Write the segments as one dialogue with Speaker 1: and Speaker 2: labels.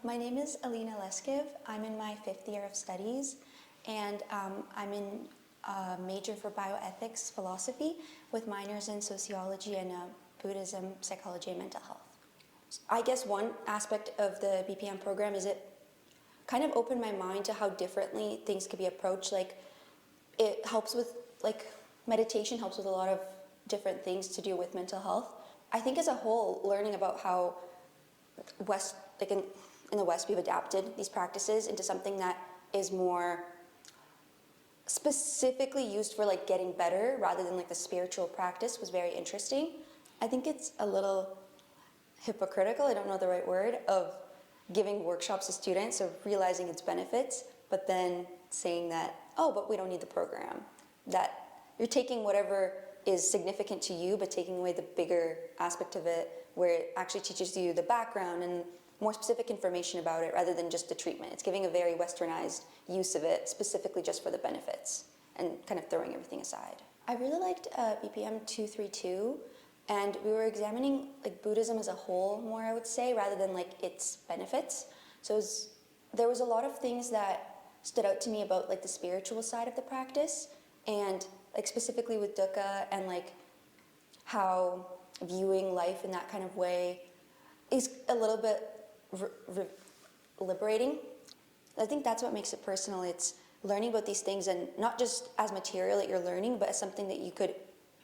Speaker 1: My name is Alina. I'm in my 5th year of studies, and I'm in a major for bioethics philosophy with minors in sociology and Buddhism, psychology, and mental health. I guess one aspect of the BPM program is it kind of opened my mind to how differently things could be approached. Like, it helps with, meditation helps with a lot of different things to do with mental health. I think as a whole, learning about how in the West, we've adapted these practices into something that is more specifically used for getting better rather than the spiritual practice was very interesting. I think it's a little hypocritical, I don't know the right word, of giving workshops to students of realizing its benefits, but then saying that, oh, but we don't need the program. That you're taking whatever is significant to you, but taking away the bigger aspect of it, where it actually teaches you the background and more specific information about it rather than just the treatment. It's giving a very Westernized use of it specifically just for the benefits and kind of throwing everything aside. I really liked BPM 232, and we were examining Buddhism as a whole more, I would say, rather than its benefits. So there was a lot of things that stood out to me about the spiritual side of the practice, and specifically with dukkha and how viewing life in that kind of way is a little bit liberating. I think that's what makes it personal. It's learning about these things, and not just as material that you're learning, but as something that you could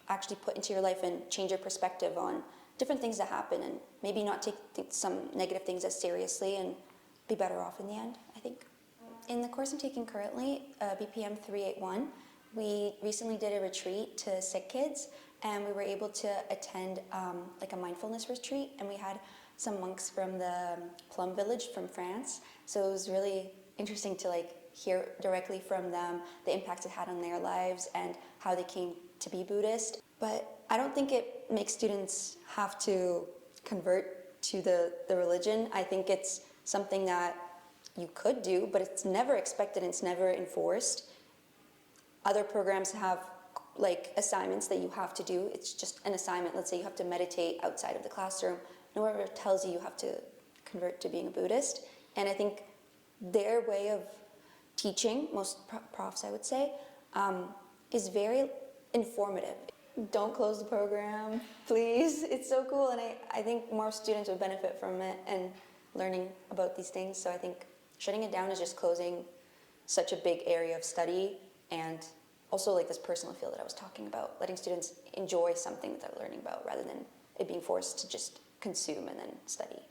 Speaker 1: actually put into your life and change your perspective on different things that happen, and maybe not take some negative things as seriously and be better off in the end, I think. In the course I'm taking currently, BPM 381, we recently did a retreat to sick kids, and we were able to attend a mindfulness retreat, and we had some monks from the Plum Village from France. So it was really interesting to hear directly from them the impacts it had on their lives and how they came to be Buddhist. But I don't think it makes students have to convert to the religion. I think it's something that you could do, but it's never expected and it's never enforced. Other programs have assignments that you have to do. It's just an assignment. Let's say you have to meditate outside of the classroom. No one ever tells you have to convert to being a Buddhist. And I think their way of teaching, most profs I would say, is very informative. Don't close the program, please. It's so cool, and I think more students would benefit from it and learning about these things. So I think shutting it down is just closing such a big area of study, and also this personal field that I was talking about, letting students enjoy something that they're learning about rather than it being forced to just consume and then study.